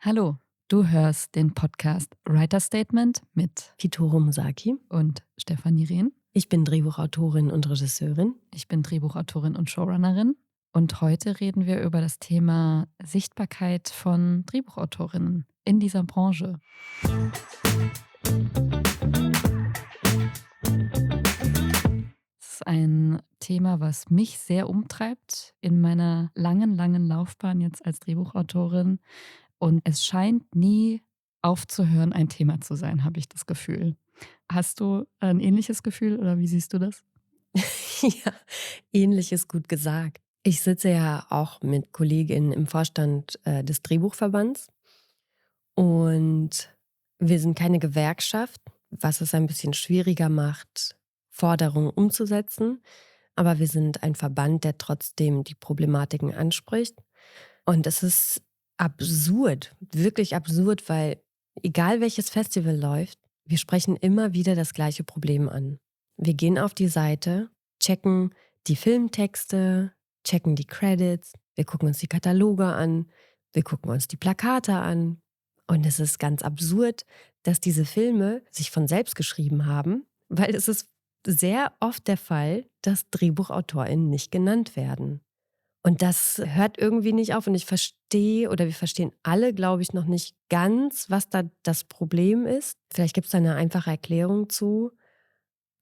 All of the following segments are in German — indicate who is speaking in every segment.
Speaker 1: Hallo, du hörst den Podcast Writer Statement mit
Speaker 2: Kitoro Musaki.
Speaker 1: und Stefanie Rehn.
Speaker 2: Ich bin Drehbuchautorin und Regisseurin.
Speaker 1: Ich bin Drehbuchautorin und Showrunnerin. Und heute reden wir über das Thema Sichtbarkeit von Drehbuchautorinnen in dieser Branche. Das ist ein Thema, was mich sehr umtreibt in meiner langen, langen Laufbahn jetzt als Drehbuchautorin. Und es scheint nie aufzuhören, ein Thema zu sein, habe ich das Gefühl. Hast du ein ähnliches Gefühl oder wie siehst du das?
Speaker 2: Ja, ähnliches gut gesagt. Ich sitze ja auch mit Kolleginnen im Vorstand des Drehbuchverbands und wir sind keine Gewerkschaft, was es ein bisschen schwieriger macht, Forderungen umzusetzen. Aber wir sind ein Verband, der trotzdem die Problematiken anspricht. Und es ist absurd, wirklich absurd, weil egal welches Festival läuft, wir sprechen immer wieder das gleiche Problem an. Wir gehen auf die Seite, checken die Filmtexte, checken die Credits, wir gucken uns die Kataloge an, wir gucken uns die Plakate an. Und es ist ganz absurd, dass diese Filme sich von selbst geschrieben haben, weil es ist sehr oft der Fall, dass DrehbuchautorInnen nicht genannt werden. Und das hört irgendwie nicht auf und ich verstehe oder wir verstehen alle, glaube ich, noch nicht ganz, was da das Problem ist. Vielleicht gibt es da eine einfache Erklärung zu,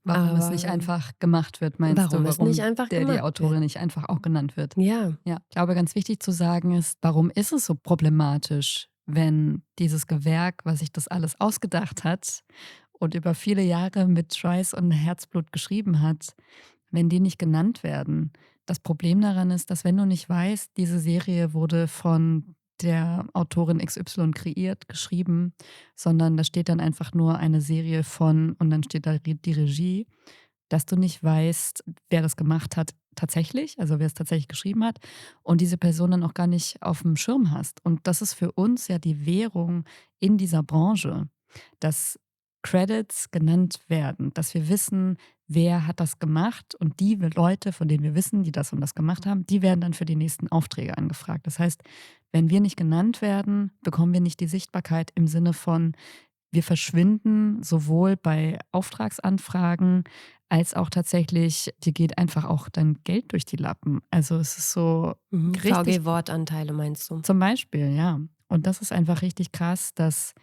Speaker 1: Warum es nicht
Speaker 2: aber
Speaker 1: einfach gemacht wird, meinst du?
Speaker 2: warum es nicht
Speaker 1: Warum
Speaker 2: einfach
Speaker 1: die
Speaker 2: gemacht wird.
Speaker 1: Autorin nicht einfach auch genannt wird?
Speaker 2: Ja,
Speaker 1: Ja, ich glaube, ganz wichtig zu sagen ist, warum ist es so problematisch, wenn dieses Gewerk, was sich das alles ausgedacht hat und über viele Jahre mit Schweiß und Herzblut geschrieben hat, wenn die nicht genannt werden. Das Problem daran ist, dass wenn du nicht weißt, diese Serie wurde von der Autorin XY kreiert, geschrieben, sondern da steht dann einfach nur eine Serie von und dann steht da die Regie, dass du nicht weißt, wer das gemacht hat tatsächlich, also wer es tatsächlich geschrieben hat und diese Person dann auch gar nicht auf dem Schirm hast. Und das ist für uns ja die Währung in dieser Branche, dass Credits genannt werden, dass wir wissen, wer hat das gemacht und die Leute, von denen wir wissen, die das und das gemacht haben, die werden dann für die nächsten Aufträge angefragt. Das heißt, wenn wir nicht genannt werden, bekommen wir nicht die Sichtbarkeit im Sinne von, wir verschwinden sowohl bei Auftragsanfragen als auch tatsächlich, dir geht einfach auch dein Geld durch die Lappen. Also es ist so richtig,
Speaker 2: VG-Wortanteile meinst du?
Speaker 1: zum Beispiel, ja. Und das ist einfach richtig krass, dass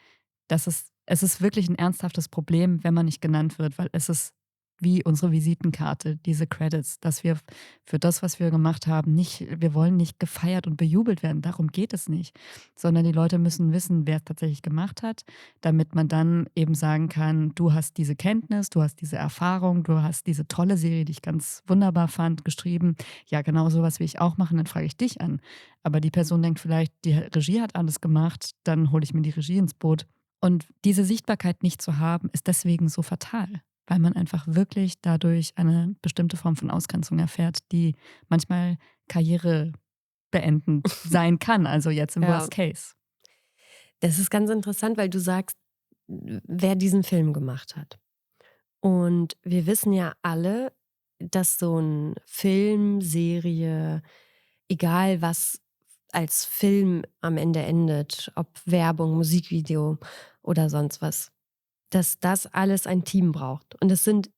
Speaker 1: es ist wirklich ein ernsthaftes Problem, wenn man nicht genannt wird, weil es ist wie unsere Visitenkarte, diese Credits, dass wir für das, was wir gemacht haben, nicht wir wollen nicht gefeiert und bejubelt werden, darum geht es nicht, sondern die Leute müssen wissen, wer es tatsächlich gemacht hat, damit man dann eben sagen kann: „Du hast diese Kenntnis, du hast diese Erfahrung, du hast diese tolle Serie, die ich ganz wunderbar fand, geschrieben. Ja, genau so was will ich auch machen, dann frage ich dich an.“ Aber die Person denkt vielleicht, die Regie hat alles gemacht, dann hole ich mir die Regie ins Boot. Und diese Sichtbarkeit nicht zu haben, ist deswegen so fatal, weil man einfach wirklich dadurch eine bestimmte Form von Ausgrenzung erfährt, die manchmal karrierebeendend sein kann, also jetzt im
Speaker 2: Ja,
Speaker 1: Worst Case.
Speaker 2: das ist ganz interessant, weil du sagst, wer diesen Film gemacht hat. Und wir wissen ja alle, dass so ein Film, Serie, egal was als Film am Ende endet, ob Werbung, Musikvideo oder sonst was, dass das alles ein Team braucht. Und es sind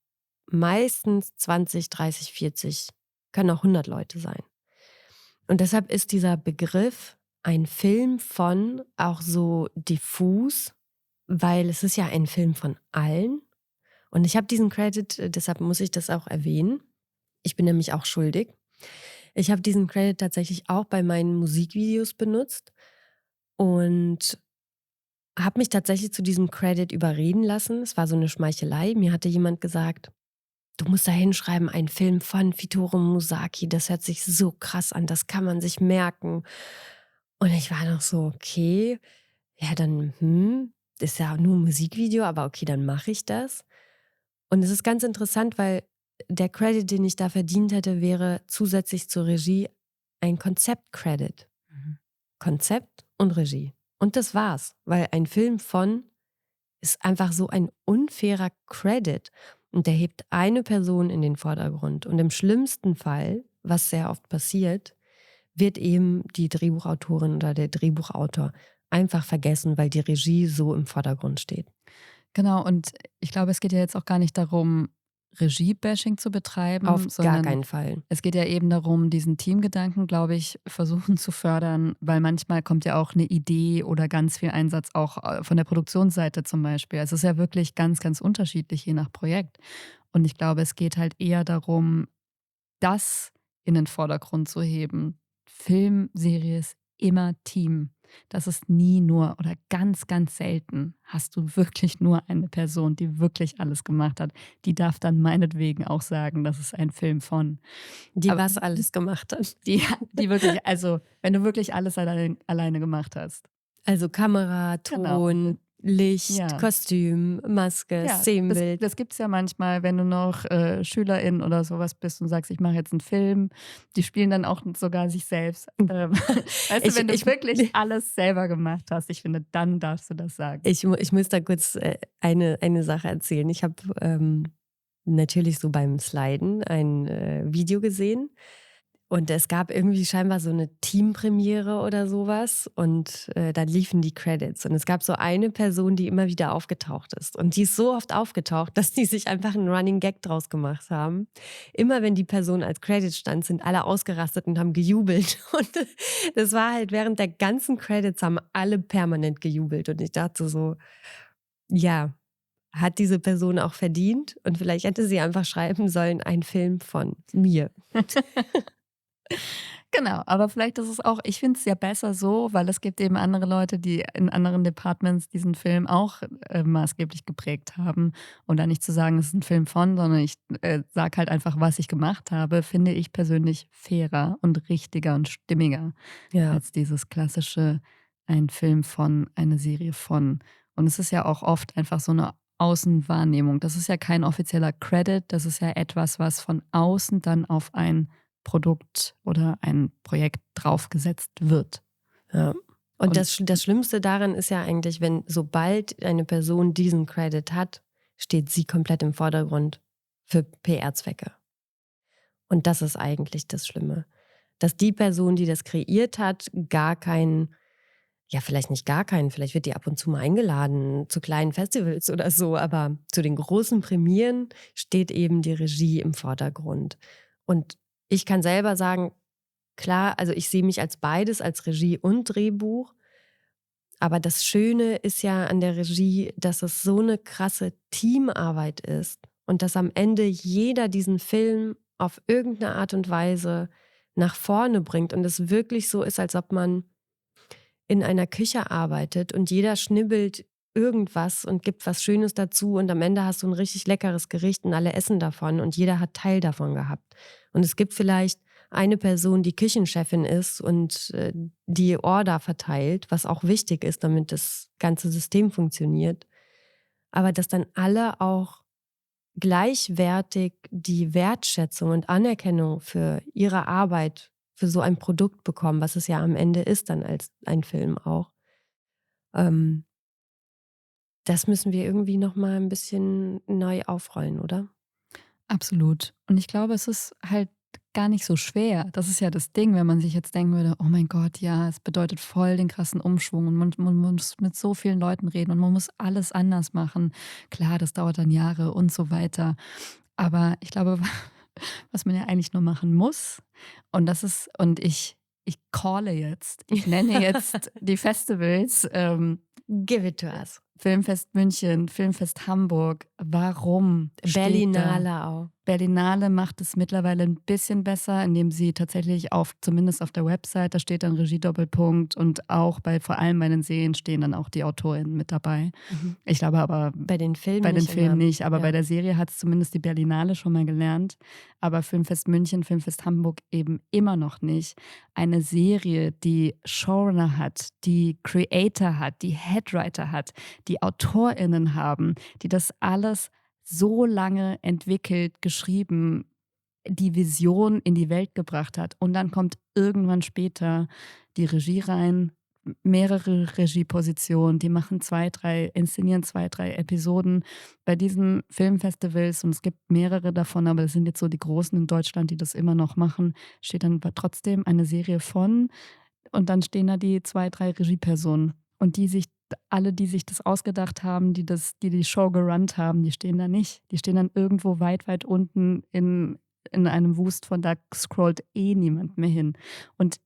Speaker 2: meistens 20, 30, 40, können auch 100 Leute sein. Und deshalb ist dieser Begriff ein Film von auch so diffus, weil es ist ja ein Film von allen. Und ich habe diesen Credit, deshalb muss ich das auch erwähnen. Ich bin nämlich auch schuldig. Ich habe diesen Credit tatsächlich auch bei meinen Musikvideos benutzt und habe mich tatsächlich zu diesem Credit überreden lassen. Es war so eine Schmeichelei. Mir hatte jemand gesagt, du musst da hinschreiben, ein Film von Fitoro Musaki. Das hört sich so krass an, das kann man sich merken. Und ich war noch so, okay, ja dann, ist ja nur ein Musikvideo, aber okay, dann mache ich das. Und es ist ganz interessant, weil der Credit, den ich da verdient hätte, wäre zusätzlich zur Regie ein Konzept-Credit.
Speaker 1: Mhm.
Speaker 2: Konzept und Regie. Und das war's, weil ein Film von ist einfach so ein unfairer Credit. Und der hebt eine Person in den Vordergrund. Und im schlimmsten Fall, was sehr oft passiert, wird eben die Drehbuchautorin oder der Drehbuchautor einfach vergessen, weil die Regie so im Vordergrund steht.
Speaker 1: Genau, und ich glaube, es geht ja jetzt auch gar nicht darum, Regie-Bashing zu
Speaker 2: Auf
Speaker 1: betreiben,
Speaker 2: gar
Speaker 1: sondern
Speaker 2: keinen Fall.
Speaker 1: es geht ja eben darum, diesen Teamgedanken, glaube ich, versuchen zu fördern, weil manchmal kommt ja auch eine Idee oder ganz viel Einsatz auch, von der Produktionsseite zum Beispiel. Also, es ist ja wirklich ganz, ganz unterschiedlich je nach Projekt. Und ich glaube, es geht halt eher darum, das in den Vordergrund zu heben. Filmserie ist immer Team. Das ist nie nur oder ganz, ganz selten hast du wirklich nur eine Person, die wirklich alles gemacht hat. Die darf dann meinetwegen auch sagen, das ist ein Film von.
Speaker 2: Die
Speaker 1: Aber
Speaker 2: was alles gemacht hat.
Speaker 1: die wirklich, also wenn du wirklich alles alleine gemacht hast.
Speaker 2: Also Kamera,
Speaker 1: Genau.
Speaker 2: Ton, Licht,
Speaker 1: Ja.
Speaker 2: Kostüm, Maske,
Speaker 1: Ja, das
Speaker 2: Szenenbild.
Speaker 1: das gibt's ja manchmal, wenn du noch, Schülerin oder sowas bist und sagst: „Ich mache jetzt 'n Film." Die spielen dann auch sogar sich selbst. Weißt du,
Speaker 2: Ich
Speaker 1: wenn du
Speaker 2: ich
Speaker 1: wirklich alles selber gemacht hast, ich finde, dann darfst du das sagen.
Speaker 2: ich muss da kurz, eine Sache erzählen. Ich habe, natürlich so beim Sliden ein, Video gesehen und es gab irgendwie scheinbar so eine Teampremiere oder sowas und, dann liefen die Credits und es gab so eine Person, die immer wieder aufgetaucht ist und die ist so oft aufgetaucht, dass die sich einfach 'n Running Gag draus gemacht haben. Immer wenn die Person als Credit stand, sind alle ausgerastet und haben gejubelt und das war halt während der ganzen Credits haben alle permanent gejubelt und ich dachte so: „Ja, hat diese Person auch verdient?“ Und vielleicht hätte sie einfach schreiben sollen: „Ein Film von mir.“
Speaker 1: Genau, aber vielleicht ist es auch, ich finde es ja besser so, weil es gibt eben andere Leute, die in anderen Departments diesen Film auch, maßgeblich geprägt haben. Und dann nicht zu sagen, es ist ein Film von, sondern ich, sage halt einfach, was ich gemacht habe, finde ich persönlich fairer und richtiger und stimmiger
Speaker 2: Ja.
Speaker 1: als dieses klassische, ein Film von, eine Serie von. Und es ist ja auch oft einfach so eine Außenwahrnehmung. Das ist ja kein offizieller Credit, das ist ja etwas, was von außen dann auf ein Produkt oder ein Projekt draufgesetzt wird.
Speaker 2: Ja. Und
Speaker 1: Und
Speaker 2: das Schlimmste daran ist ja eigentlich, wenn sobald eine Person diesen Credit hat, steht sie komplett im Vordergrund für PR-Zwecke. Und das ist eigentlich das Schlimme. Dass die Person, die das kreiert hat, gar keinen, ja, vielleicht nicht gar keinen, vielleicht wird die ab und zu mal eingeladen zu kleinen Festivals oder so, aber zu den großen Premieren steht eben die Regie im Vordergrund. Und ich kann selber sagen, klar, also ich sehe mich als beides, als Regie und Drehbuch. Aber das Schöne ist ja an der Regie, dass es so eine krasse Teamarbeit ist und dass am Ende jeder diesen Film auf irgendeine Art und Weise nach vorne bringt und es wirklich so ist, als ob man in einer Küche arbeitet und jeder schnibbelt irgendwas und gibt was Schönes dazu und am Ende hast du ein richtig leckeres Gericht und alle essen davon und jeder hat Teil davon gehabt. Und es gibt vielleicht eine Person, die Küchenchefin ist und, die Order verteilt, was auch wichtig ist, damit das ganze System funktioniert. Aber dass dann alle auch gleichwertig die Wertschätzung und Anerkennung für ihre Arbeit, für so ein Produkt bekommen, was es ja am Ende ist dann als ein Film auch. Ähm, Das müssen wir irgendwie noch mal 'n bisschen neu aufrollen, oder?
Speaker 1: absolut. Und ich glaube, es ist halt gar nicht so schwer. Das ist ja das Ding, wenn man sich jetzt denken würde: „Oh mein Gott, ja, es bedeutet voll den krassen Umschwung und man muss mit so vielen Leuten reden und man muss alles anders machen." Klar, das dauert dann Jahre und so weiter. Aber ich glaube, was man ja eigentlich nur machen muss, und das ist, und ich calle jetzt, ich nenne jetzt die Festivals,
Speaker 2: Give it to us.
Speaker 1: Filmfest München, Filmfest Hamburg. Warum steht da,
Speaker 2: Berlinale auch.
Speaker 1: Berlinale macht es mittlerweile ein bisschen besser, indem sie tatsächlich auf, zumindest auf der Website, da steht dann Regie-Doppelpunkt, und auch bei, vor allem bei den Serien stehen dann auch die AutorInnen mit dabei.
Speaker 2: Mhm.
Speaker 1: Ich glaube aber
Speaker 2: Bei den Filmen
Speaker 1: bei den
Speaker 2: nicht
Speaker 1: Filmen
Speaker 2: immer.
Speaker 1: nicht, aber bei
Speaker 2: Ja.
Speaker 1: der Serie hat es zumindest die Berlinale schon mal gelernt. Aber Filmfest München, Filmfest Hamburg eben immer noch nicht. Eine Serie, die Showrunner hat, die Creator hat, die Headwriter hat, die AutorInnen haben, die das alles so lange entwickelt, geschrieben, die Vision in die Welt gebracht hat. Und dann kommt irgendwann später die Regie rein, mehrere Regiepositionen, die machen 2, 3, inszenieren 2, 3 Episoden bei diesen Filmfestivals, und es gibt mehrere davon, aber das sind jetzt so die großen in Deutschland, die das immer noch machen, steht dann aber trotzdem eine Serie von, und dann stehen da die 2, 3 Regiepersonen. Und alle, die sich das ausgedacht haben, die Show gerannt haben, die stehen da nicht. Die stehen dann irgendwo weit, weit unten in einem Wust von, da scrollt eh niemand mehr hin. Und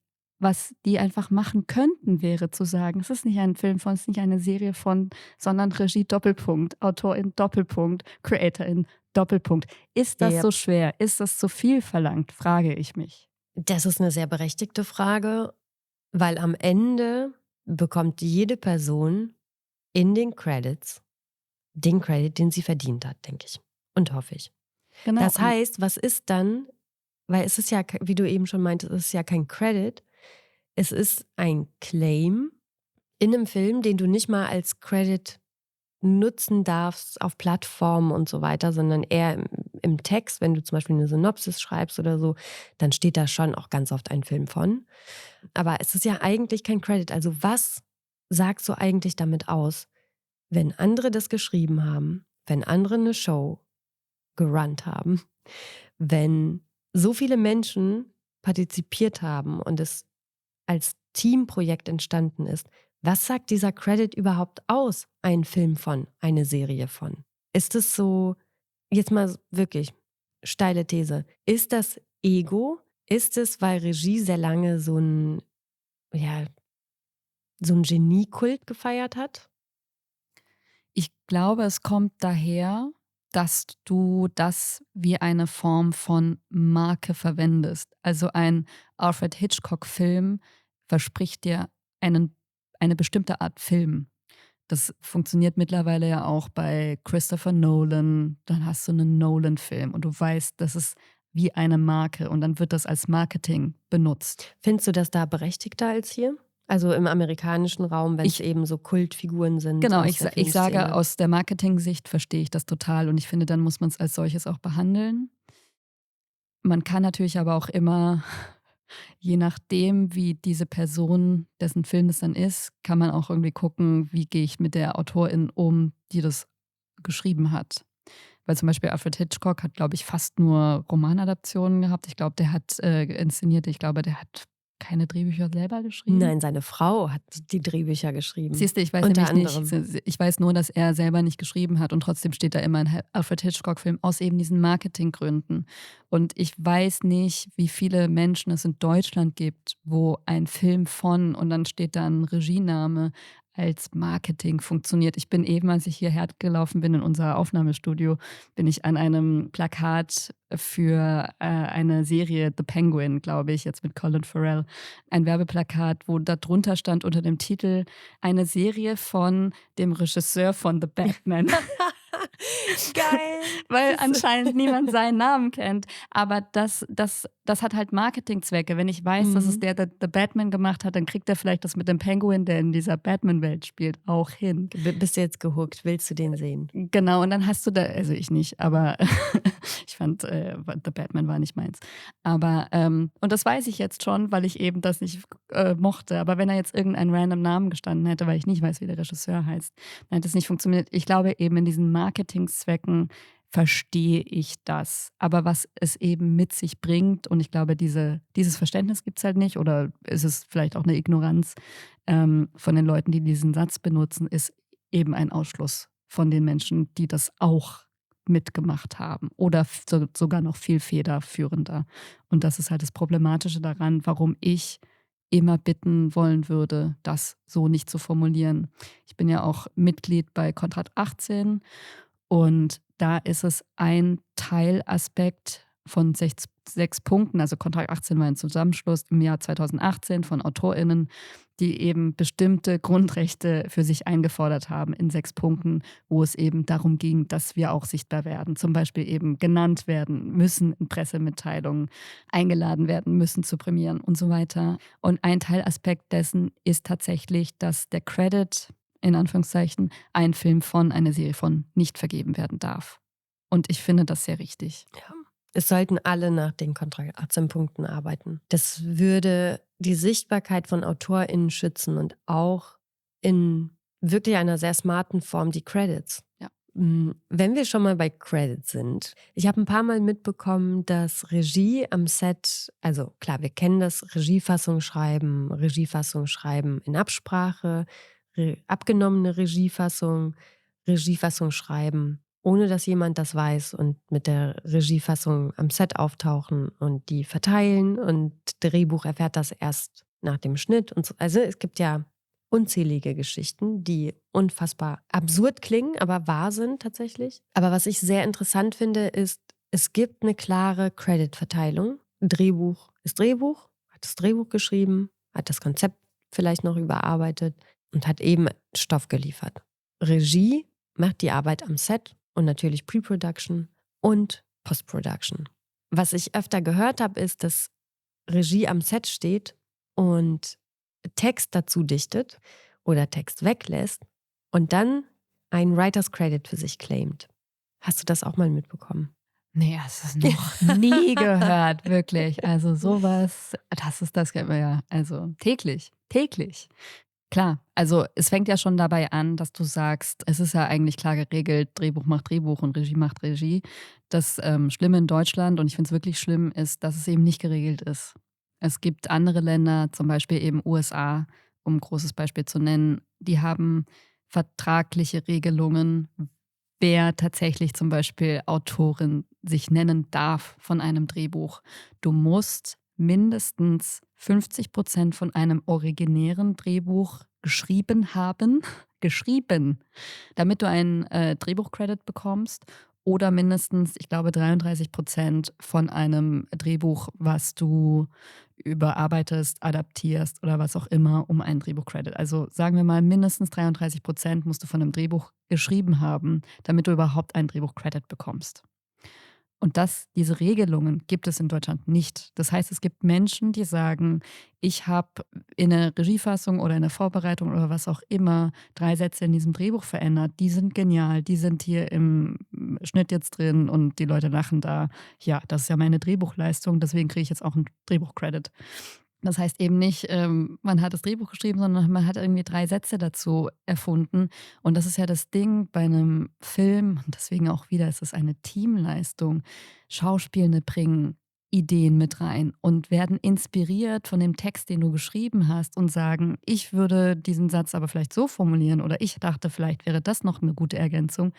Speaker 1: was die einfach machen könnten, wäre zu sagen, es ist nicht ein Film von, es ist nicht eine Serie von, sondern Regie Doppelpunkt, Autorin Doppelpunkt, Creatorin Doppelpunkt. Ist das
Speaker 2: Ja.
Speaker 1: so schwer? Ist das zu viel verlangt, frage ich mich.
Speaker 2: Das ist eine sehr berechtigte Frage, weil am Ende bekommt jede Person in den Credits den Credit, den sie verdient hat, denke ich und hoffe ich.
Speaker 1: Genau.
Speaker 2: Das heißt, was ist dann, weil es ist ja, wie du eben schon meintest, es ist ja kein Credit, es ist ein Claim in einem Film, den du nicht mal als Credit nutzen darfst auf Plattformen und so weiter, sondern eher im Text, wenn du zum Beispiel eine Synopsis schreibst oder so, dann steht da schon auch ganz oft ein Film von. Aber es ist ja eigentlich kein Credit. Also was sagst du eigentlich damit aus, wenn andere das geschrieben haben, wenn andere eine Show gerannt haben, wenn so viele Menschen partizipiert haben und es als Teamprojekt entstanden ist, was sagt dieser Credit überhaupt aus? Ein Film von, eine Serie von? Ist es so, jetzt mal wirklich steile These, ist das Ego? Ist es, weil Regie sehr lange ja, so ein Geniekult gefeiert hat?
Speaker 1: Ich glaube, es kommt daher, dass du das wie eine Form von Marke verwendest. Also ein Alfred Hitchcock-Film verspricht dir eine bestimmte Art Film. Das funktioniert mittlerweile ja auch bei Christopher Nolan. Dann hast du einen Nolan-Film und du weißt, das ist wie eine Marke und dann wird das als Marketing benutzt.
Speaker 2: Findest du das da berechtigter als hier? Also im amerikanischen Raum, wenn es
Speaker 1: Ich
Speaker 2: eben so Kultfiguren sind
Speaker 1: Genau,
Speaker 2: aus der
Speaker 1: ich sage,
Speaker 2: Filmszene.
Speaker 1: aus der Marketing-Sicht verstehe ich das total und ich finde, dann muss man es als solches auch behandeln. Man kann natürlich aber auch immer, je nachdem, wie diese Person, dessen Film es dann ist, kann man auch irgendwie gucken, wie gehe ich mit der Autorin um, die das geschrieben hat. Weil zum Beispiel Alfred Hitchcock hat, glaube ich, fast nur Romanadaptionen gehabt. Ich glaube, der hat inszeniert, ich glaube, der hat keine Drehbücher selber geschrieben.
Speaker 2: Nein, seine Frau hat die Drehbücher geschrieben.
Speaker 1: Siehst du, ich weiß
Speaker 2: Unter
Speaker 1: nämlich nicht.
Speaker 2: anderem.
Speaker 1: Ich weiß nur, dass er selber nicht geschrieben hat und trotzdem steht da immer ein Alfred Hitchcock-Film aus eben diesen Marketinggründen. Und ich weiß nicht, wie viele Menschen es in Deutschland gibt, wo ein Film von und dann steht da ein Regiename als Marketing funktioniert. Ich bin eben, als ich hierher gelaufen bin in unser Aufnahmestudio, bin ich an einem Plakat für eine Serie The Penguin, glaube ich, jetzt mit Colin Farrell, ein Werbeplakat, wo da drunter stand unter dem Titel eine Serie von dem Regisseur von The Batman.
Speaker 2: Geil.
Speaker 1: Weil anscheinend niemand seinen Namen kennt. Aber das hat halt Marketingzwecke. Wenn ich weiß, dass es der The Batman gemacht hat, dann kriegt er vielleicht das mit dem Penguin, der in dieser Batman-Welt spielt, auch hin.
Speaker 2: Bist du jetzt gehuckt? Willst du den sehen?
Speaker 1: Genau, und dann hast du da, also ich nicht, aber ich fand, The Batman war nicht meins. Aber, und das weiß ich jetzt schon, weil ich eben das nicht mochte. Aber wenn da jetzt irgendein random Namen gestanden hätte, weil ich nicht weiß, wie der Regisseur heißt, dann hätte es nicht funktioniert. Ich glaube eben in diesen Marketingzwecken verstehe ich das. Aber was es eben mit sich bringt, und ich glaube, dieses Verständnis gibt es halt nicht, oder ist es vielleicht auch eine Ignoranz von den Leuten, die diesen Satz benutzen, ist eben ein Ausschluss von den Menschen, die das auch mitgemacht haben oder sogar noch viel federführender. Und das ist halt das Problematische daran, warum ich immer bitten wollen würde, das so nicht zu formulieren. Ich bin ja auch Mitglied bei Konrad 18 und da ist es ein Teilaspekt von 6 Punkten. Also Kontrakt 18 war ein Zusammenschluss im Jahr 2018 von AutorInnen, die eben bestimmte Grundrechte für sich eingefordert haben in 6 Punkten, wo es eben darum ging, dass wir auch sichtbar werden. Zum Beispiel eben genannt werden müssen in Pressemitteilungen, eingeladen werden müssen zu Premieren und so weiter. Und ein Teilaspekt dessen ist tatsächlich, dass der Credit in Anführungszeichen, ein Film von, eine Serie von nicht vergeben werden darf. Und ich finde das sehr richtig.
Speaker 2: Ja. Es sollten alle nach den Kontrakt 18 Punkten arbeiten. Das würde die Sichtbarkeit von AutorInnen schützen und auch in wirklich einer sehr smarten Form die Credits.
Speaker 1: Ja.
Speaker 2: Wenn wir schon mal bei Credits sind, ich habe ein paar Mal mitbekommen, dass Regie am Set, also klar, wir kennen das, Regiefassung schreiben in Absprache, abgenommene Regiefassung schreiben, ohne dass jemand das weiß und mit der Regiefassung am Set auftauchen und die verteilen und Drehbuch erfährt das erst nach dem Schnitt und so. Also es gibt ja unzählige Geschichten, die unfassbar absurd klingen, aber wahr sind tatsächlich. Aber was ich sehr interessant finde, ist, es gibt eine klare Credit-Verteilung. Drehbuch ist Drehbuch, hat das Drehbuch geschrieben, hat das Konzept vielleicht noch überarbeitet und hat eben Stoff geliefert. Regie macht die Arbeit am Set und natürlich Pre-Production und Post-Production. Was ich öfter gehört habe, ist, dass Regie am Set steht und Text dazu dichtet oder Text weglässt und dann einen Writer's Credit für sich claimt. Hast du das auch mal mitbekommen?
Speaker 1: Nee, hast es noch nie gehört, wirklich. Also sowas, das kennt man ja, also täglich, täglich. Klar, also es fängt ja schon dabei an, dass du sagst, es ist ja eigentlich klar geregelt, Drehbuch macht Drehbuch und Regie macht Regie. Das Schlimme in Deutschland, und ich finde es wirklich schlimm, ist, dass es eben nicht geregelt ist. Es gibt andere Länder, zum Beispiel eben USA, um ein großes Beispiel zu nennen, die haben vertragliche Regelungen, wer tatsächlich zum Beispiel Autorin sich nennen darf von einem Drehbuch. Du musst mindestens 50% von einem originären Drehbuch geschrieben haben, geschrieben, damit du einen Drehbuchcredit bekommst. Oder mindestens, ich glaube, 33% von einem Drehbuch, was du überarbeitest, adaptierst oder was auch immer, um einen Drehbuchcredit. Also sagen wir mal, mindestens 33% musst du von einem Drehbuch geschrieben haben, damit du überhaupt einen Drehbuchcredit bekommst. Und diese Regelungen gibt es in Deutschland nicht. Das heißt, es gibt Menschen, die sagen, ich habe in der Regiefassung oder in der Vorbereitung oder was auch immer 3 Sätze in diesem Drehbuch verändert. Die sind genial, die sind hier im Schnitt jetzt drin und die Leute lachen da. Ja, das ist ja meine Drehbuchleistung, deswegen kriege ich jetzt auch einen Drehbuchcredit. Das heißt eben nicht, man hat das Drehbuch geschrieben, sondern man hat irgendwie 3 Sätze dazu erfunden. Und das ist ja das Ding bei einem Film, und deswegen auch wieder, es ist eine Teamleistung. Schauspielende bringen Ideen mit rein und werden inspiriert von dem Text, den du geschrieben hast und sagen, ich würde diesen Satz aber vielleicht so formulieren oder ich dachte, vielleicht wäre das noch eine gute Ergänzung.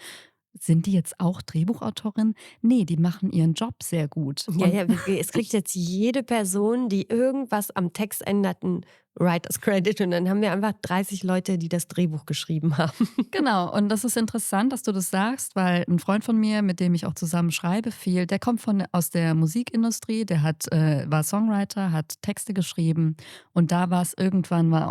Speaker 1: Sind die jetzt auch Drehbuchautorin? Nee, die machen ihren Job sehr gut.
Speaker 2: Ja, ja, es kriegt jetzt jede Person, die irgendwas am Text ändert, einen Writer's Credit und dann haben wir einfach 30 Leute, die das Drehbuch geschrieben haben.
Speaker 1: Genau, und das ist interessant, dass du das sagst, weil ein Freund von mir, mit dem ich auch zusammen schreibe viel, der kommt aus der Musikindustrie, der war Songwriter, hat Texte geschrieben und da war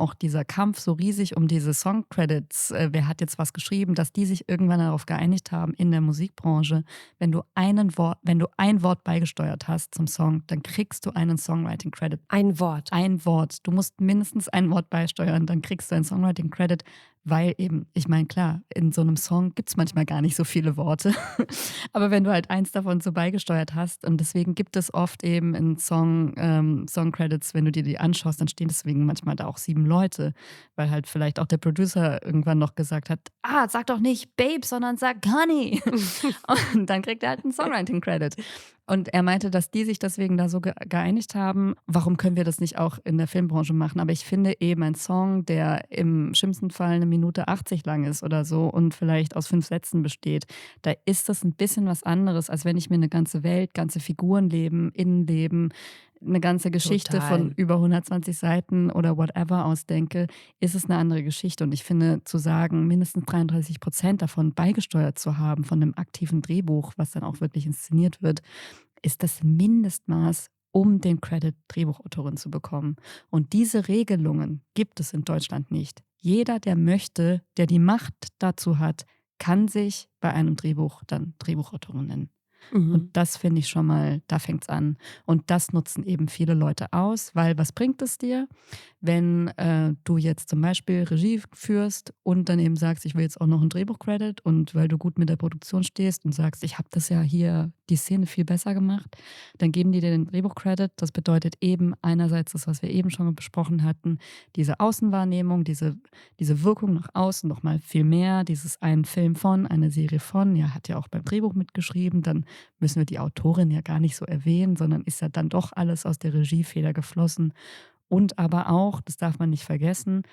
Speaker 1: auch dieser Kampf so riesig um diese Songcredits, wer hat jetzt was geschrieben, dass die sich irgendwann darauf geeinigt haben in der Musikbranche, wenn du ein Wort beigesteuert hast zum Song, dann kriegst du einen Songwriting-Credit.
Speaker 2: Ein Wort.
Speaker 1: Ein Wort. Du musst mindestens ein Wort beisteuern, dann kriegst du einen Songwriting-Credit, weil eben, ich meine, klar, in so einem Song gibt es manchmal gar nicht so viele Worte. Aber wenn du halt eins davon so beigesteuert hast, und deswegen gibt es oft eben in Song-Credits, wenn du dir die anschaust, dann stehen deswegen manchmal da auch 7 Leute, weil halt vielleicht auch der Producer irgendwann noch gesagt hat, sag doch nicht Babe, sondern sag Honey. Und dann kriegt er halt einen Songwriting-Credit. Und er meinte, dass die sich deswegen da so geeinigt haben, warum können wir das nicht auch in der Filmbranche machen? Aber ich finde eben ein Song, der im schlimmsten Fall 1 Minute 80 lang ist oder so und vielleicht aus 5 Sätzen besteht, da ist das ein bisschen was anderes, als wenn ich mir eine ganze Welt, ganze Figurenleben, Innenleben, eine ganze Geschichte von
Speaker 2: Total.
Speaker 1: über 120 Seiten oder whatever ausdenke, ist es eine andere Geschichte. Und ich finde, zu sagen, mindestens 33% davon beigesteuert zu haben von einem aktiven Drehbuch, was dann auch wirklich inszeniert wird, ist das Mindestmaß, um den Credit Drehbuchautorin zu bekommen. Und diese Regelungen gibt es in Deutschland nicht. Jeder, der möchte, der die Macht dazu hat, kann sich bei einem Drehbuch dann Drehbuchautorin nennen. Und
Speaker 2: Mhm.
Speaker 1: das finde ich schon mal, da fängt es an. Und das nutzen eben viele Leute aus, weil was bringt es dir, wenn du jetzt zum Beispiel Regie führst und dann eben sagst, ich will jetzt auch noch einen Drehbuchcredit und weil du gut mit der Produktion stehst und sagst, ich habe das ja hier, die Szene viel besser gemacht, dann geben die dir den Drehbuchcredit. Das bedeutet eben einerseits das, was wir eben schon besprochen hatten, diese Außenwahrnehmung, diese Wirkung nach außen noch mal viel mehr, dieses ein Film von, eine Serie von, ja, hat ja auch beim Drehbuch mitgeschrieben, dann müssen wir die Autorin ja gar nicht so erwähnen, sondern ist ja dann doch alles aus der Regiefeder geflossen. Und aber auch, das darf man nicht vergessen,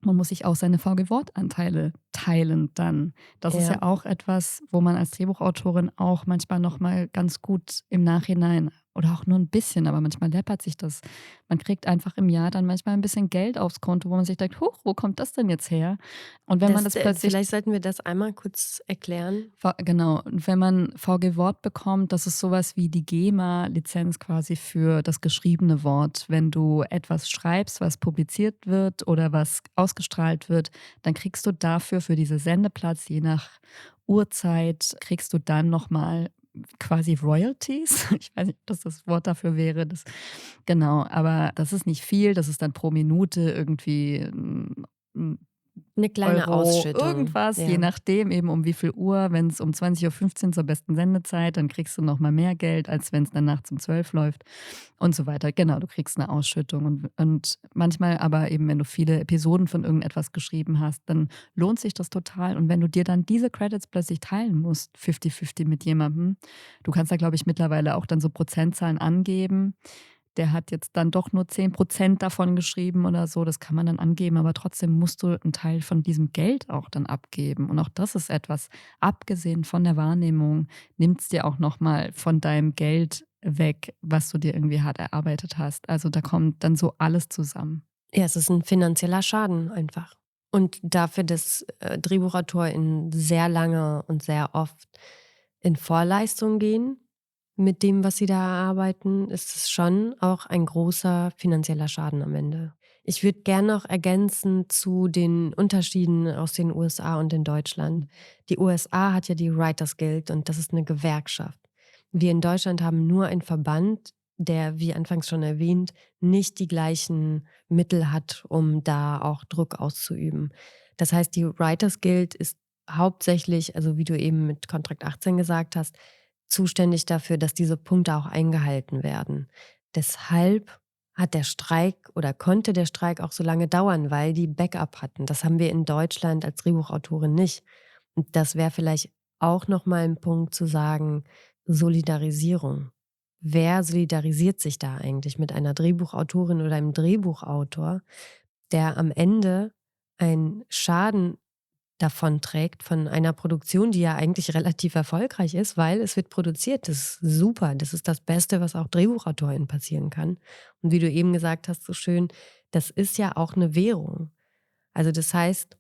Speaker 1: Man muss sich auch seine VG-Wortanteile teilen dann. Das ist
Speaker 2: Ja.
Speaker 1: ja auch etwas, wo man als Drehbuchautorin auch manchmal noch mal ganz gut im Nachhinein oder auch nur ein bisschen, aber manchmal läppert sich das. Man kriegt einfach im Jahr dann manchmal ein bisschen Geld aufs Konto, wo man sich denkt: „Huch, wo kommt das denn jetzt her?“ Und wenn man das plötzlich
Speaker 2: Vielleicht sollten wir das einmal kurz erklären.
Speaker 1: Genau, und wenn man VG Wort bekommt, das ist sowas wie die GEMA-Lizenz quasi für das geschriebene Wort. Wenn du etwas schreibst, was publiziert wird oder was ausgestrahlt wird, dann kriegst du dafür für diese Sendeplatz, je nach Uhrzeit, kriegst du dann noch mal quasi Royalties. Ich weiß nicht, ob das Wort dafür wäre. Genau, aber das ist nicht viel. Das ist dann pro Minute irgendwie 'n
Speaker 2: 'Ne kleine
Speaker 1: Euro
Speaker 2: Ausschüttung,
Speaker 1: irgendwas, je
Speaker 2: ja.
Speaker 1: nachdem eben um wie viel Uhr. Wenn es um 20:15 zur besten Sendezeit, dann kriegst du noch mal mehr Geld, als wenn es dann nachts um 12 läuft und so weiter. Genau, du kriegst eine Ausschüttung und manchmal aber eben, wenn du viele Episoden von irgendetwas geschrieben hast, dann lohnt sich das total. Und wenn du dir dann diese Credits plötzlich teilen musst, 50-50 mit jemandem, du kannst da, glaube ich, mittlerweile auch dann so Prozentzahlen angeben. Der hat jetzt dann doch nur 10% davon geschrieben oder so. Das kann man dann angeben, aber trotzdem musst du einen Teil von diesem Geld auch dann abgeben. Und auch das ist etwas, abgesehen von der Wahrnehmung, nimmt's dir auch noch mal von deinem Geld weg, was du dir irgendwie hart erarbeitet hast. Also, da kommt dann so alles zusammen.
Speaker 2: Ja, es ist 'n finanzieller Schaden einfach. Und dafür, dass, DrehbuchautorInnen sehr lange und sehr oft in Vorleistung gehen mit dem, was sie da erarbeiten, ist es schon auch ein großer finanzieller Schaden am Ende. Ich würde gern noch ergänzen zu den Unterschieden aus den USA und in Deutschland. Die USA hat ja die Writers Guild und das ist 'ne Gewerkschaft. Wir in Deutschland haben nur einen Verband, der, wie anfangs schon erwähnt, nicht die gleichen Mittel hat, um da auch Druck auszuüben. Das heißt, die Writers Guild ist hauptsächlich, also wie du eben mit Kontrakt 18 gesagt hast, zuständig dafür, dass diese Punkte auch eingehalten werden. Deshalb hat der Streik oder konnte der Streik auch so lange dauern, weil die Backup hatten. Das haben wir in Deutschland als Drehbuchautorin nicht. Und das wäre vielleicht auch noch mal 'n Punkt zu sagen, Solidarisierung. Wer solidarisiert sich da eigentlich mit einer Drehbuchautorin oder einem Drehbuchautor, der am Ende einen Schaden davonträgt von einer Produktion, die ja eigentlich relativ erfolgreich ist, weil es wird produziert. Das ist super. Das ist das Beste, was auch DrehbuchautorInnen passieren kann. Und wie du eben gesagt hast, so schön, das ist ja auch eine Währung. Also das heißt,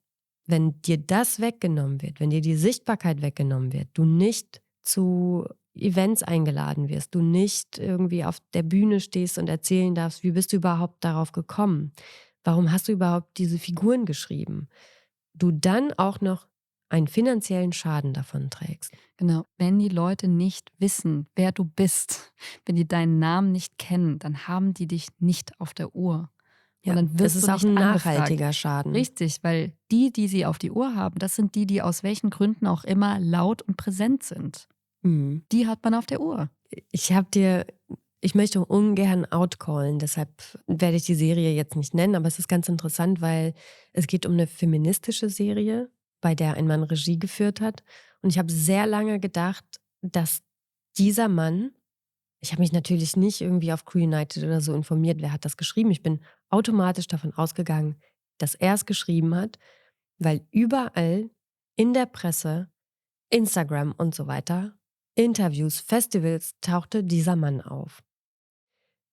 Speaker 2: wenn dir das weggenommen wird, wenn dir die Sichtbarkeit weggenommen wird, du nicht zu Events eingeladen wirst, du nicht irgendwie auf der Bühne stehst und erzählen darfst, wie bist du überhaupt darauf gekommen? Warum hast du überhaupt diese Figuren geschrieben? Du dann auch noch einen finanziellen Schaden davon trägst.
Speaker 1: Genau, wenn die Leute nicht wissen, wer du bist, wenn die deinen Namen nicht kennen, dann haben die dich nicht auf der Uhr und
Speaker 2: Ja,
Speaker 1: dann
Speaker 2: das
Speaker 1: wirst du
Speaker 2: ist auch
Speaker 1: nicht
Speaker 2: ein
Speaker 1: angefragt.
Speaker 2: nachhaltiger Schaden.
Speaker 1: Richtig, weil die sie auf die Uhr haben, das sind die aus welchen Gründen auch immer laut und präsent sind.
Speaker 2: Mhm.
Speaker 1: Die hat man auf der Uhr.
Speaker 2: Ich habe dir ich möchte ungern outcallen, deshalb werde ich die Serie jetzt nicht nennen, aber es ist ganz interessant, weil es geht um eine feministische Serie, bei der ein Mann Regie geführt hat. Und ich habe sehr lange gedacht, dass dieser Mann, ich habe mich natürlich nicht irgendwie auf Crew United oder so informiert, wer hat das geschrieben. Ich bin automatisch davon ausgegangen, dass er es geschrieben hat, weil überall in der Presse, Instagram und so weiter, Interviews, Festivals tauchte dieser Mann auf.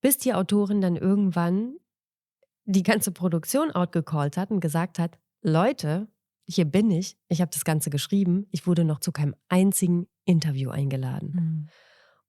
Speaker 2: Bis die Autorin dann irgendwann die ganze Produktion outgecallt hat und gesagt hat: „Leute, hier bin ich habe das Ganze geschrieben, ich wurde noch zu keinem einzigen Interview eingeladen.“
Speaker 1: Mhm.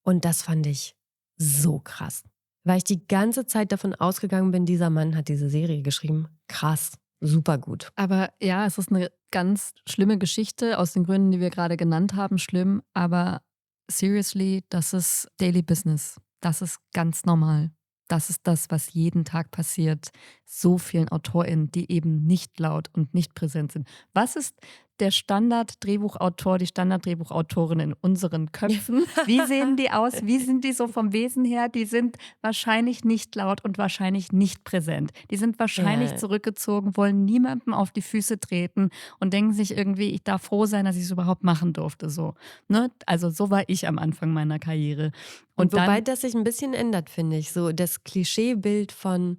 Speaker 2: Und das fand ich so krass, weil ich die ganze Zeit davon ausgegangen bin, dieser Mann hat diese Serie geschrieben. Krass, supergut.
Speaker 1: Aber ja, es ist eine ganz schlimme Geschichte aus den Gründen, die wir gerade genannt haben, schlimm, aber seriously, das ist Daily Business. Das ist ganz normal. Das ist das, was jeden Tag passiert, so vielen AutorInnen, die eben nicht laut und nicht präsent sind. Was ist der Standard-Drehbuchautor, die Standard-Drehbuchautorin in unseren Köpfen? Wie sehen die aus? Wie sind die so vom Wesen her? Die sind wahrscheinlich nicht laut und wahrscheinlich nicht präsent. Die sind wahrscheinlich
Speaker 2: Ja.
Speaker 1: zurückgezogen, wollen niemandem auf die Füße treten und denken sich irgendwie, ich darf froh sein, dass ich es überhaupt machen durfte. So, ne? Also so war ich am Anfang meiner Karriere.
Speaker 2: Und
Speaker 1: Und
Speaker 2: wobei
Speaker 1: dann,
Speaker 2: das sich ein bisschen ändert, finde ich. So das Klischeebild von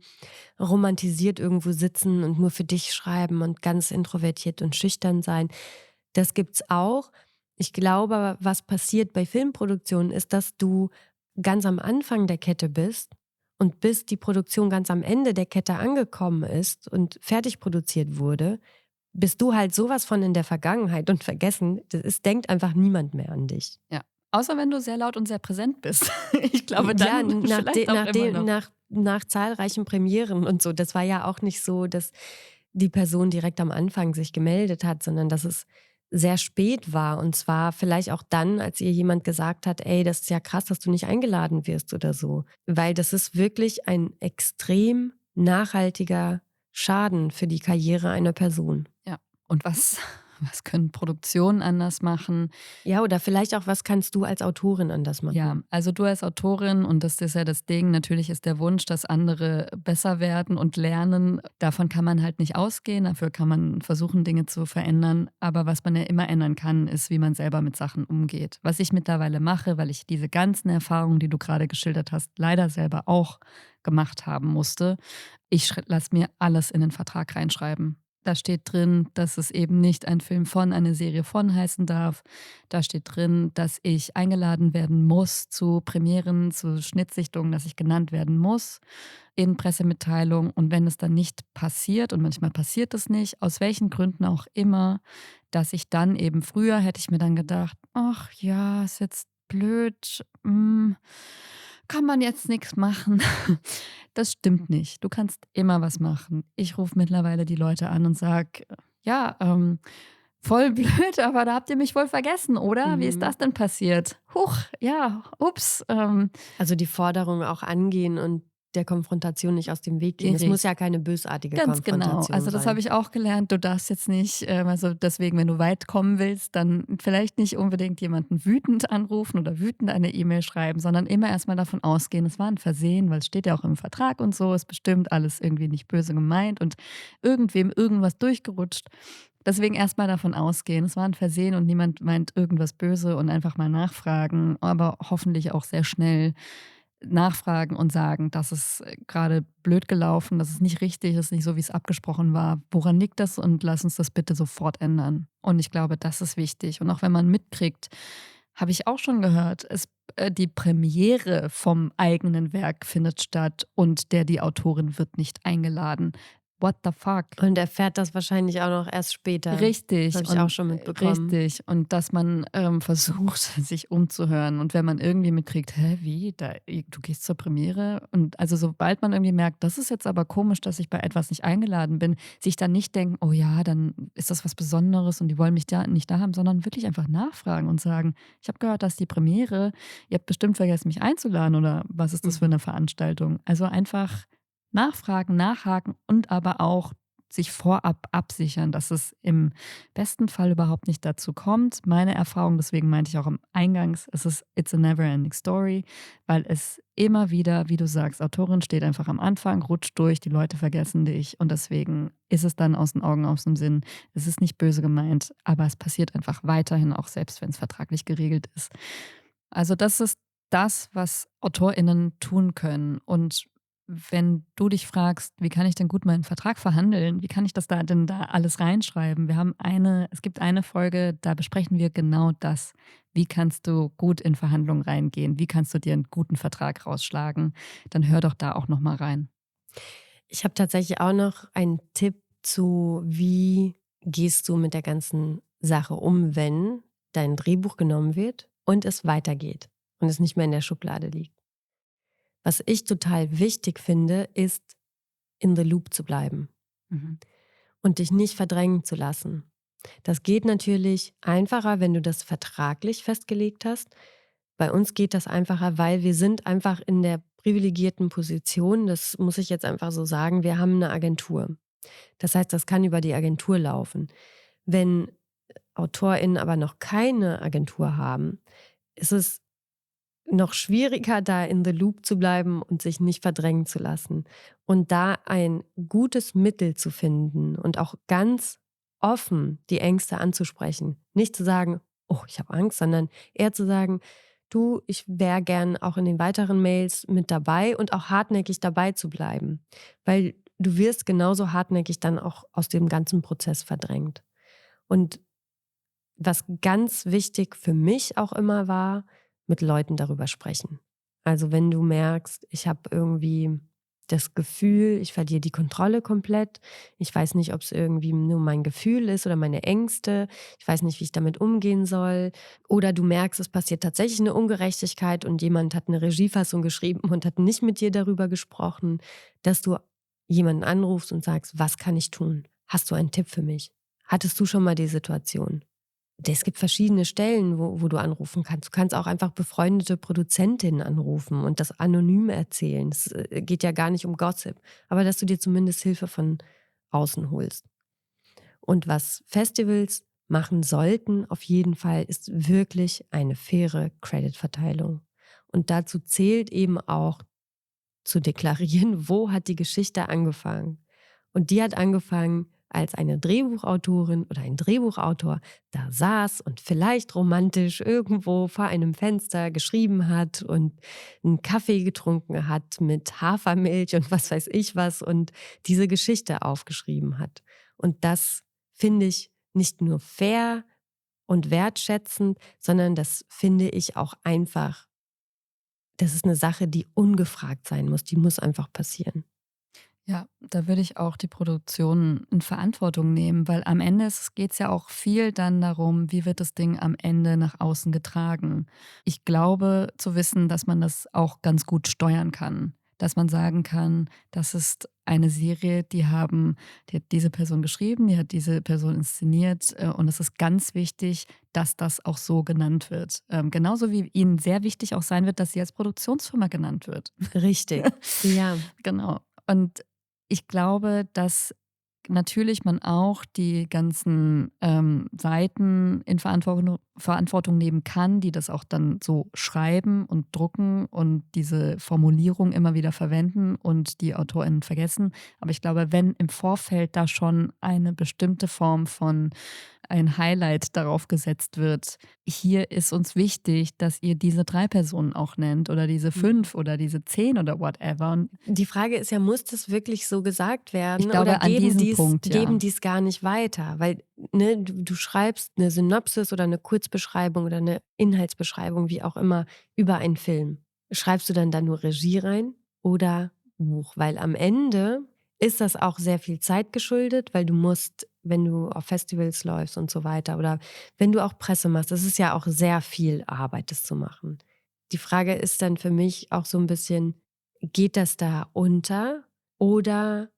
Speaker 2: romantisiert irgendwo sitzen und nur für dich schreiben und ganz introvertiert und schüchtern sein, das gibt's auch. Ich glaube aber, was passiert bei Filmproduktionen, ist, dass du ganz am Anfang der Kette bist und bis die Produktion ganz am Ende der Kette angekommen ist und fertig produziert wurde, bist du halt sowas von in der Vergangenheit und vergessen. Es denkt einfach niemand mehr an dich.
Speaker 1: ja. Außer wenn du sehr laut und sehr präsent bist. Ich glaube,
Speaker 2: Ja,
Speaker 1: dann vielleicht auch immer noch.
Speaker 2: nach zahlreichen Premieren und so. Das war ja auch nicht so, dass die Person direkt am Anfang sich gemeldet hat, sondern dass es sehr spät war. Und zwar vielleicht auch dann, als ihr jemand gesagt hat, ey, das ist ja krass, dass du nicht eingeladen wirst oder so. Weil das ist wirklich ein extrem nachhaltiger Schaden für die Karriere einer Person.
Speaker 1: Ja. Und was können Produktionen anders machen?
Speaker 2: Ja, oder vielleicht auch, was kannst du als Autorin anders
Speaker 1: Ja,
Speaker 2: machen?
Speaker 1: also du als Autorin, und das ist ja das Ding, natürlich ist der Wunsch, dass andere besser werden und lernen. Davon kann man halt nicht ausgehen, dafür kann man versuchen, Dinge zu verändern. Aber was man ja immer ändern kann, ist, wie man selber mit Sachen umgeht. Was ich mittlerweile mache, weil ich diese ganzen Erfahrungen, die du gerade geschildert hast, leider selber auch gemacht haben musste. Ich lasse mir alles in den Vertrag reinschreiben. Da steht drin, dass es eben nicht ein Film von, eine Serie von heißen darf. Da steht drin, dass ich eingeladen werden muss zu Premieren, zu Schnittsichtungen, dass ich genannt werden muss in Pressemitteilungen. Und wenn es dann nicht passiert, und manchmal passiert es nicht, aus welchen Gründen auch immer, dass ich dann eben früher hätte ich mir dann gedacht, ach ja, ist jetzt blöd, kann man jetzt nichts machen. Das stimmt nicht. Du kannst immer was machen. Ich rufe mittlerweile die Leute an und sage, ja, voll blöd, aber da habt ihr mich wohl vergessen, oder? Wie ist
Speaker 2: Mhm.
Speaker 1: das denn passiert? Huch, ja, ups.
Speaker 2: Also die Forderung auch angehen und der Konfrontation nicht aus dem Weg gehen. Es muss ja keine bösartige
Speaker 1: Ganz genau.
Speaker 2: Konfrontation
Speaker 1: Also das habe
Speaker 2: sein.
Speaker 1: ich auch gelernt. Du darfst jetzt nicht, also deswegen, wenn du weit kommen willst, dann vielleicht nicht unbedingt jemanden wütend anrufen oder wütend eine E-Mail schreiben, sondern immer erstmal davon ausgehen, es war ein Versehen, weil es steht ja auch im Vertrag und so, ist bestimmt alles irgendwie nicht böse gemeint und irgendwem irgendwas durchgerutscht. Deswegen erstmal davon ausgehen, es war ein Versehen und niemand meint irgendwas böse und einfach mal nachfragen, aber hoffentlich auch sehr schnell nachfragen und sagen, das ist gerade blöd gelaufen, das ist nicht richtig, das ist nicht so, wie es abgesprochen war. Woran liegt das? Und lass uns das bitte sofort ändern. Und ich glaube, das ist wichtig. Und auch wenn man mitkriegt, habe ich auch schon gehört, die Premiere vom eigenen Werk findet statt und die Autorin wird nicht eingeladen. What the fuck?
Speaker 2: Und erfährt das wahrscheinlich auch noch erst später. Das habe
Speaker 1: Richtig
Speaker 2: ich auch
Speaker 1: und
Speaker 2: schon mitbekommen.
Speaker 1: richtig. Und dass man, versucht, sich umzuhören. Und wenn man irgendwie mitkriegt: „Hä, wie? Du gehst zur Premiere?“ Und also, sobald man irgendwie merkt: „Das ist jetzt aber komisch, dass ich bei etwas nicht eingeladen bin“, sich dann nicht denken: „Oh ja, dann ist das was Besonderes und die wollen mich da nicht da haben“, sondern wirklich einfach nachfragen und sagen: „Ich habe gehört, dass die Premiere ihr habt bestimmt vergessen, mich einzuladen oder was ist das für
Speaker 2: Mhm.
Speaker 1: eine Veranstaltung?“ Also, einfach nachfragen, nachhaken und aber auch sich vorab absichern, dass es im besten Fall überhaupt nicht dazu kommt. Meine Erfahrung, deswegen meinte ich auch am Eingangs, it's a never ending story, weil es immer wieder, wie du sagst, Autorin steht einfach am Anfang, rutscht durch, die Leute vergessen dich und deswegen ist es dann aus den Augen, aus dem Sinn. Es ist nicht böse gemeint, aber es passiert einfach weiterhin, auch selbst wenn es vertraglich geregelt ist. Also das ist das, was AutorInnen tun können. Und wenn du dich fragst, wie kann ich denn gut meinen Vertrag verhandeln? Wie kann ich das da denn da alles reinschreiben? Es gibt eine Folge, da besprechen wir genau das. Wie kannst du gut in Verhandlungen reingehen? Wie kannst du dir einen guten Vertrag rausschlagen? Dann hör doch da auch noch mal rein.
Speaker 2: Ich habe tatsächlich auch noch einen Tipp zu, wie gehst du mit der ganzen Sache um, wenn dein Drehbuch genommen wird und es weitergeht und es nicht mehr in der Schublade liegt. Was ich total wichtig finde, ist, in the loop zu bleiben
Speaker 1: Mhm.
Speaker 2: und dich nicht verdrängen zu lassen. Das geht natürlich einfacher, wenn du das vertraglich festgelegt hast. Bei uns geht das einfacher, weil wir sind einfach in der privilegierten Position, das muss ich jetzt einfach so sagen, wir haben eine Agentur. Das heißt, das kann über die Agentur laufen. Wenn AutorInnen aber noch keine Agentur haben, ist es noch schwieriger, da in the loop zu bleiben und sich nicht verdrängen zu lassen. Und da ein gutes Mittel zu finden und auch ganz offen die Ängste anzusprechen. Nicht zu sagen, oh, ich habe Angst, sondern eher zu sagen, du, ich wäre gern auch in den weiteren Mails mit dabei und auch hartnäckig dabei zu bleiben. Weil du wirst genauso hartnäckig dann auch aus dem ganzen Prozess verdrängt. Und was ganz wichtig für mich auch immer war, mit Leuten darüber sprechen. Also wenn du merkst, ich habe irgendwie das Gefühl, ich verliere die Kontrolle komplett. Ich weiß nicht, ob es irgendwie nur mein Gefühl ist oder meine Ängste. Ich weiß nicht, wie ich damit umgehen soll. Oder du merkst, es passiert tatsächlich eine Ungerechtigkeit und jemand hat eine Regiefassung geschrieben und hat nicht mit dir darüber gesprochen, dass du jemanden anrufst und sagst, was kann ich tun? Hast du einen Tipp für mich? Hattest du schon mal die Situation? Es gibt verschiedene Stellen, wo du anrufen kannst. Du kannst auch einfach befreundete Produzentinnen anrufen und das anonym erzählen. Es geht ja gar nicht um Gossip, aber dass du dir zumindest Hilfe von außen holst. Und was Festivals machen sollten, auf jeden Fall, ist wirklich eine faire Creditverteilung. Und dazu zählt eben auch zu deklarieren, wo hat die Geschichte angefangen. Und die hat angefangen, als eine Drehbuchautorin oder ein Drehbuchautor da saß und vielleicht romantisch irgendwo vor einem Fenster geschrieben hat und einen Kaffee getrunken hat mit Hafermilch und was weiß ich was und diese Geschichte aufgeschrieben hat. Und das finde ich nicht nur fair und wertschätzend, sondern das finde ich auch einfach, das ist eine Sache, die ungefragt sein muss. Die muss einfach passieren.
Speaker 1: Ja, da würde ich auch die Produktion in Verantwortung nehmen, weil am Ende geht es ja auch viel dann darum, wie wird das Ding am Ende nach außen getragen. Ich glaube zu wissen, dass man das auch ganz gut steuern kann. Dass man sagen kann, das ist eine Serie, die hat diese Person geschrieben, die hat diese Person inszeniert und es ist ganz wichtig, dass das auch so genannt wird. Genauso wie Ihnen sehr wichtig auch sein wird, dass sie als Produktionsfirma genannt wird.
Speaker 2: Richtig. Ja.
Speaker 1: Genau. Und ich glaube, dass natürlich man auch die ganzen, Seiten in Verantwortung nehmen kann, die das auch dann so schreiben und drucken und diese Formulierung immer wieder verwenden und die AutorInnen vergessen. Aber ich glaube, wenn im Vorfeld da schon eine bestimmte Form von ein Highlight darauf gesetzt wird: „Hier ist uns wichtig, dass ihr diese 3 Personen auch nennt oder diese
Speaker 2: Mhm.
Speaker 1: 5 oder diese 10 oder whatever." Und
Speaker 2: Die Frage ist ja, muss das wirklich so gesagt
Speaker 1: ich
Speaker 2: werden oder
Speaker 1: glaube, an diesem Punkt,
Speaker 2: geben
Speaker 1: ja.
Speaker 2: die's gar nicht weiter? Weil, ne, du schreibst eine Synopsis oder eine Kurzbeschreibung oder eine Inhaltsbeschreibung, wie auch immer, über einen Film. Schreibst du dann da nur Regie rein oder Buch? Weil am Ende ist das auch sehr viel Zeit geschuldet, weil du musst, wenn du auf Festivals läufst und so weiter oder wenn du auch Presse machst, das ist ja auch sehr viel Arbeit, das zu machen. Die Frage ist dann für mich auch so ein bisschen: Geht das da unter oder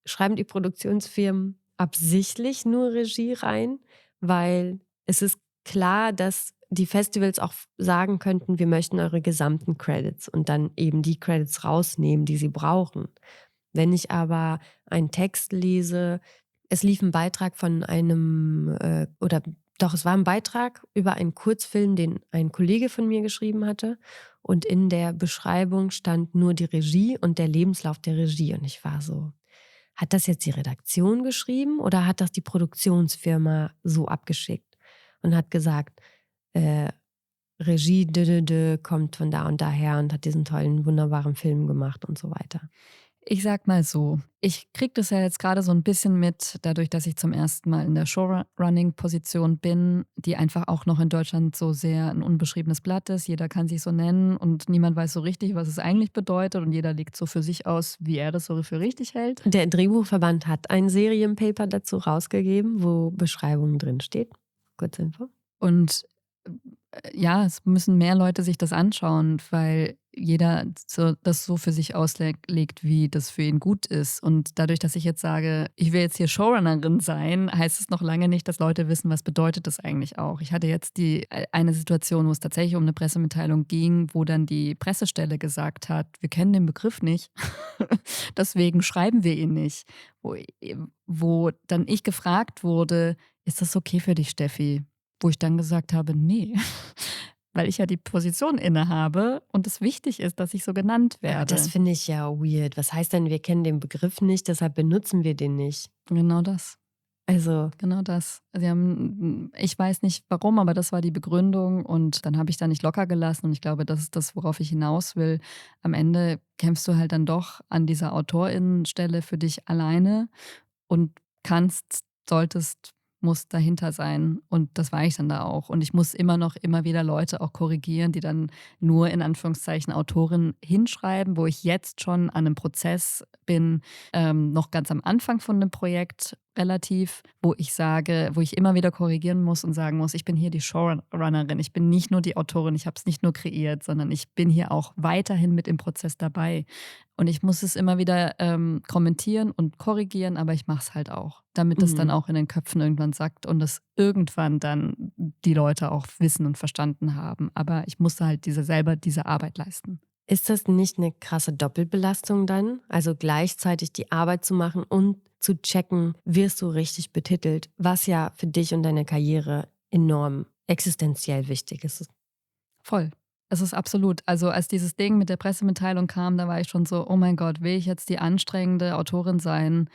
Speaker 2: schreiben die Produktionsfirmen absichtlich nur Regie rein? Weil es ist klar, dass die Festivals auch sagen könnten, wir möchten eure gesamten Credits und dann eben die Credits rausnehmen, die sie brauchen. Wenn ich aber einen Text lese, es lief ein Beitrag von einem, oder doch, es war ein Beitrag über einen Kurzfilm, den ein Kollege von mir geschrieben hatte. Und in der Beschreibung stand nur die Regie und der Lebenslauf der Regie. Und ich war so, hat das jetzt die Redaktion geschrieben oder hat das die Produktionsfirma so abgeschickt? Und hat gesagt, äh, Regie kommt von da und daher und hat diesen tollen, wunderbaren Film gemacht und so weiter.
Speaker 1: Ich sag mal so, ich kriege das ja jetzt gerade so ein bisschen mit, dadurch, dass ich zum ersten Mal in der Showrunning-Position bin, die einfach auch noch in Deutschland so sehr ein unbeschriebenes Blatt ist. Jeder kann sich so nennen und niemand weiß so richtig, was es eigentlich bedeutet und jeder legt so für sich aus, wie er das so für richtig hält.
Speaker 2: Der Drehbuchverband hat ein Serienpaper dazu rausgegeben, wo Beschreibungen drinsteht. Kurze Info.
Speaker 1: Und, ja, es müssen mehr Leute sich das anschauen, weil jeder das so für sich auslegt, wie das für ihn gut ist. Und dadurch, dass ich jetzt sage, ich will jetzt hier Showrunnerin sein, heißt es noch lange nicht, dass Leute wissen, was bedeutet das eigentlich auch. Ich hatte jetzt eine Situation, wo es tatsächlich um eine Pressemitteilung ging, wo dann die Pressestelle gesagt hat: „Wir kennen den Begriff nicht, deswegen schreiben wir ihn nicht." Wo dann ich gefragt wurde: ist das okay für dich, Steffi? Wo ich dann gesagt habe, nee, weil ich ja die Position innehabe und es wichtig ist, dass ich so genannt
Speaker 2: Ja, das
Speaker 1: werde.
Speaker 2: finde ich ja weird. Was heißt denn, wir kennen den Begriff nicht, deshalb benutzen wir den nicht?
Speaker 1: Genau das.
Speaker 2: Also,
Speaker 1: Genau das. Sie haben ich weiß nicht warum, aber das war die Begründung und dann habe ich da nicht locker gelassen und ich glaube, das ist das, worauf ich hinaus will. Am Ende kämpfst du halt dann doch an dieser Autorinnenstelle für dich alleine und kannst, solltest, musst dahinter sein. Und das war ich dann da auch. Und ich muss immer wieder Leute auch korrigieren, die dann nur in Anführungszeichen Autorin hinschreiben, wo ich jetzt schon an einem Prozess bin, noch ganz am Anfang von dem Projekt relativ, wo ich sage, wo ich immer wieder korrigieren muss und sagen muss, ich bin hier die Showrunnerin, ich bin nicht nur die Autorin, ich habe es nicht nur kreiert, sondern ich bin hier auch weiterhin mit im Prozess dabei. Und ich muss es immer wieder kommentieren und korrigieren, aber ich mache es halt auch, damit es dann
Speaker 2: mhm.
Speaker 1: auch in den Köpfen irgendwann sackt und es irgendwann dann die Leute auch wissen und verstanden haben. Aber ich musste halt selber diese Arbeit leisten.
Speaker 2: Ist das nicht eine krasse Doppelbelastung dann? Also gleichzeitig die Arbeit zu machen und zu checken, wirst du richtig betitelt, was ja für dich und deine Karriere enorm existenziell wichtig ist.
Speaker 1: Voll. Es ist absolut. Also als dieses Ding mit der Pressemitteilung kam, da war ich schon so, oh mein Gott, will ich jetzt die anstrengende Autorin sein,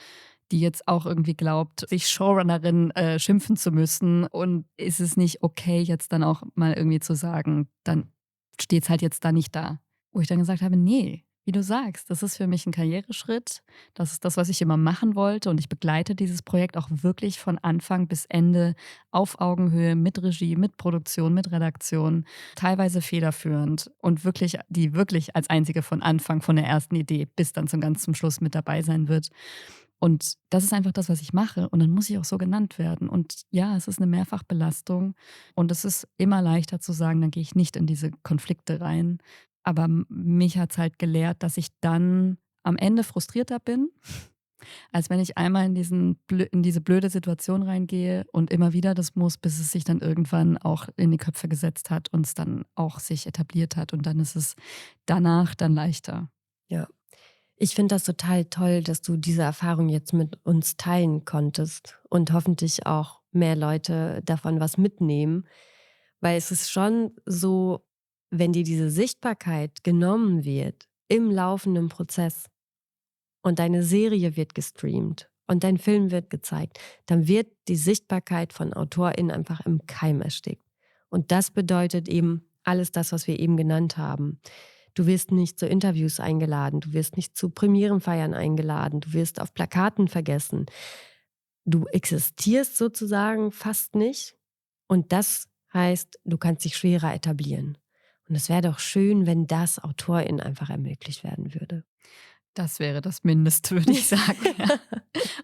Speaker 1: die jetzt auch irgendwie glaubt, sich Showrunnerin schimpfen zu müssen? Und ist es nicht okay, jetzt dann auch mal irgendwie zu sagen, dann steht es halt jetzt da nicht da. Wo ich dann gesagt habe, nee, wie du sagst, das ist für mich ein Karriereschritt. Das ist das, was ich immer machen wollte. Und ich begleite dieses Projekt auch wirklich von Anfang bis Ende auf Augenhöhe mit Regie, mit Produktion, mit Redaktion, teilweise federführend und wirklich, die wirklich als einzige von Anfang, von der ersten Idee bis dann zum Schluss mit dabei sein wird. Und das ist einfach das, was ich mache. Und dann muss ich auch so genannt werden. Und ja, es ist eine Mehrfachbelastung. Und es ist immer leichter zu sagen, dann gehe ich nicht in diese Konflikte rein. Aber mich hat es halt gelehrt, dass ich dann am Ende frustrierter bin, als wenn ich einmal in diese blöde Situation reingehe und immer wieder das muss, bis es sich dann irgendwann auch in die Köpfe gesetzt hat und es dann auch sich etabliert hat. Und dann ist es danach dann leichter.
Speaker 2: Ja. Ich finde das total toll, dass du diese Erfahrung jetzt mit uns teilen konntest und hoffentlich auch mehr Leute davon was mitnehmen, weil es ist schon so, wenn dir diese Sichtbarkeit genommen wird im laufenden Prozess und deine Serie wird gestreamt und dein Film wird gezeigt, dann wird die Sichtbarkeit von AutorInnen einfach im Keim erstickt. Und das bedeutet eben alles das, was wir eben genannt haben. Du wirst nicht zu Interviews eingeladen, du wirst nicht zu Premierenfeiern eingeladen, du wirst auf Plakaten vergessen. Du existierst sozusagen fast nicht und das heißt, du kannst dich schwerer etablieren. Und es wäre doch schön, wenn das AutorInnen einfach ermöglicht werden würde.
Speaker 1: Das wäre das Mindeste, würde ich sagen. Ja.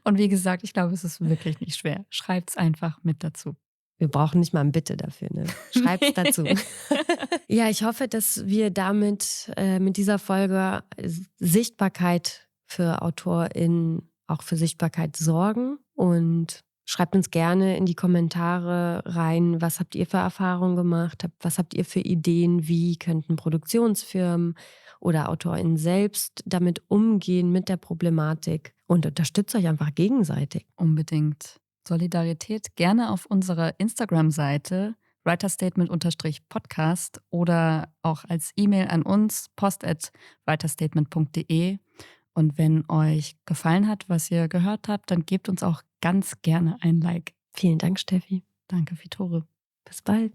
Speaker 1: Und wie gesagt, ich glaube, es ist wirklich nicht schwer. Schreibt's einfach mit dazu.
Speaker 2: Wir brauchen nicht mal ein Bitte dafür, ne? Schreib's dazu.
Speaker 1: Nee.
Speaker 2: Ja, ich hoffe, dass wir damit mit dieser Folge Sichtbarkeit für AutorInnen auch für Sichtbarkeit sorgen. Und schreibt uns gerne in die Kommentare rein, was habt ihr für Erfahrungen gemacht? Was habt ihr für Ideen? Wie könnten Produktionsfirmen oder AutorInnen selbst damit umgehen mit der Problematik? Und unterstützt euch einfach gegenseitig.
Speaker 1: Unbedingt. Solidarität gerne auf unserer Instagram-Seite writerstatement_podcast oder auch als E-Mail an uns post@writerstatement.de. Und wenn euch gefallen hat, was ihr gehört habt, dann gebt uns auch ganz gerne ein Like.
Speaker 2: Vielen Dank, Steffi.
Speaker 1: Danke, Vitore.
Speaker 2: Bis bald.